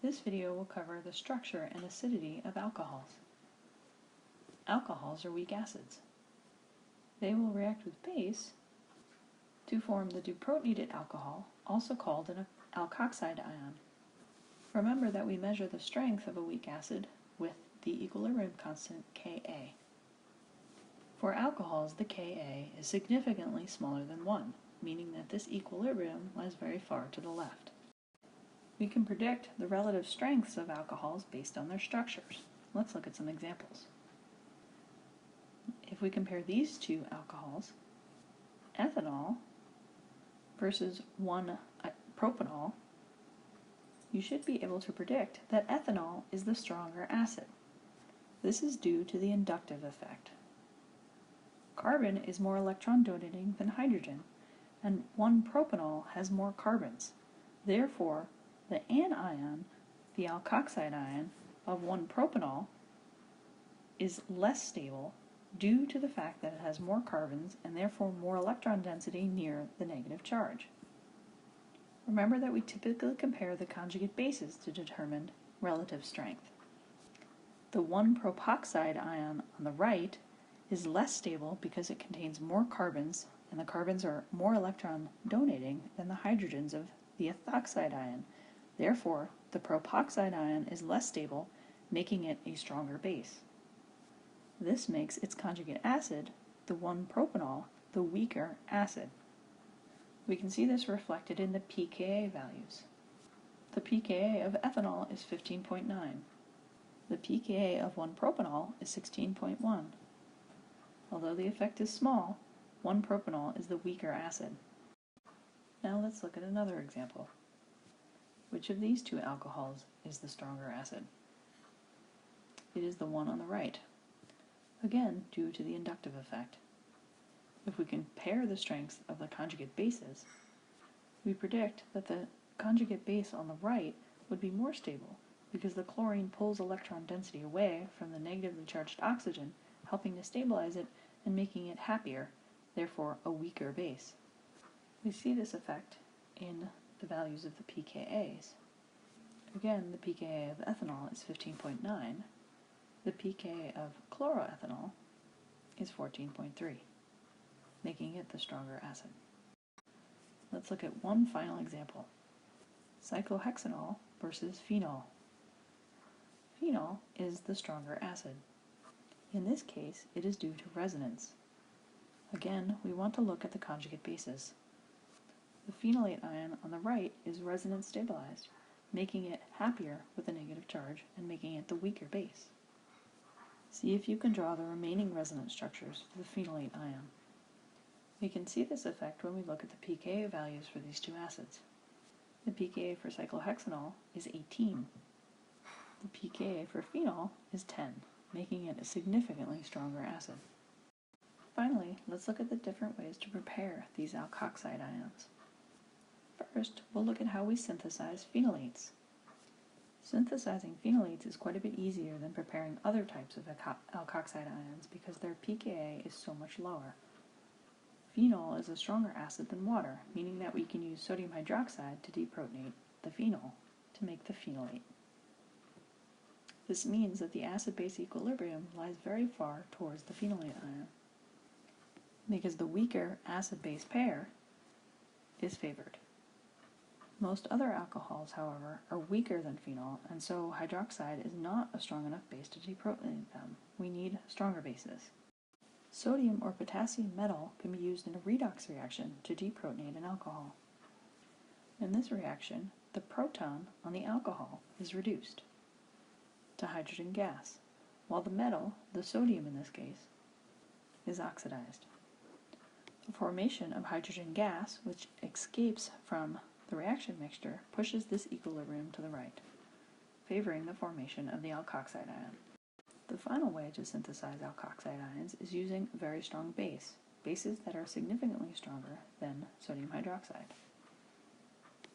This video will cover the structure and acidity of alcohols. Alcohols are weak acids. They will react with base to form the deprotonated alcohol, also called an alkoxide ion. Remember that we measure the strength of a weak acid with the equilibrium constant Ka. For alcohols, the Ka is significantly smaller than 1, meaning that this equilibrium lies very far to the left. We can predict the relative strengths of alcohols based on their structures. Let's look at some examples. If we compare these two alcohols, ethanol versus 1-propanol, you should be able to predict that ethanol is the stronger acid. This is due to the inductive effect. Carbon is more electron donating than hydrogen, and 1-propanol has more carbons. Therefore, the anion, the alkoxide ion of 1-propanol, is less stable due to the fact that it has more carbons and therefore more electron density near the negative charge. Remember that we typically compare the conjugate bases to determine relative strength. The 1-propoxide ion on the right is less stable because it contains more carbons, and the carbons are more electron donating than the hydrogens of the ethoxide ion. Therefore, the propoxide ion is less stable, making it a stronger base. This makes its conjugate acid, the 1-propanol, the weaker acid. We can see this reflected in the pKa values. The pKa of ethanol is 15.9. The pKa of 1-propanol is 16.1. Although the effect is small, 1-propanol is the weaker acid. Now let's look at another example. Which of these two alcohols is the stronger acid? It is the one on the right, again due to the inductive effect. If we compare the strengths of the conjugate bases, we predict that the conjugate base on the right would be more stable because the chlorine pulls electron density away from the negatively charged oxygen, helping to stabilize it and making it happier, therefore a weaker base. We see this effect in the values of the pKa's. Again, the pKa of ethanol is 15.9. The pKa of chloroethanol is 14.3, making it the stronger acid. Let's look at one final example. Cyclohexanol versus phenol. Phenol is the stronger acid. In this case, it is due to resonance. Again, we want to look at the conjugate bases. The phenolate ion on the right is resonance stabilized, making it happier with a negative charge and making it the weaker base. See if you can draw the remaining resonance structures for the phenolate ion. We can see this effect when we look at the pKa values for these two acids. The pKa for cyclohexanol is 18. The pKa for phenol is 10, making it a significantly stronger acid. Finally, let's look at the different ways to prepare these alkoxide ions. First, we'll look at how we synthesize phenolates. Synthesizing phenolates is quite a bit easier than preparing other types of alkoxide ions because their pKa is so much lower. Phenol is a stronger acid than water, meaning that we can use sodium hydroxide to deprotonate the phenol to make the phenolate. This means that the acid-base equilibrium lies very far towards the phenolate ion, because the weaker acid-base pair is favored. Most other alcohols, however, are weaker than phenol, and so hydroxide is not a strong enough base to deprotonate them. We need stronger bases. Sodium or potassium metal can be used in a redox reaction to deprotonate an alcohol. In this reaction, the proton on the alcohol is reduced to hydrogen gas, while the metal, the sodium in this case, is oxidized. The formation of hydrogen gas, which escapes from the reaction mixture, pushes this equilibrium to the right, favoring the formation of the alkoxide ion. The final way to synthesize alkoxide ions is using a very strong base, bases that are significantly stronger than sodium hydroxide.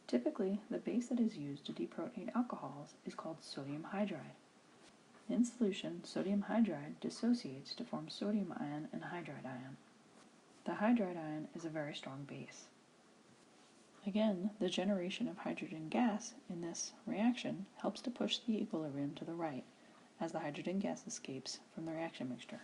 Typically, the base that is used to deprotonate alcohols is called sodium hydride. In solution, sodium hydride dissociates to form sodium ion and hydride ion. The hydride ion is a very strong base. Again, the generation of hydrogen gas in this reaction helps to push the equilibrium to the right as the hydrogen gas escapes from the reaction mixture.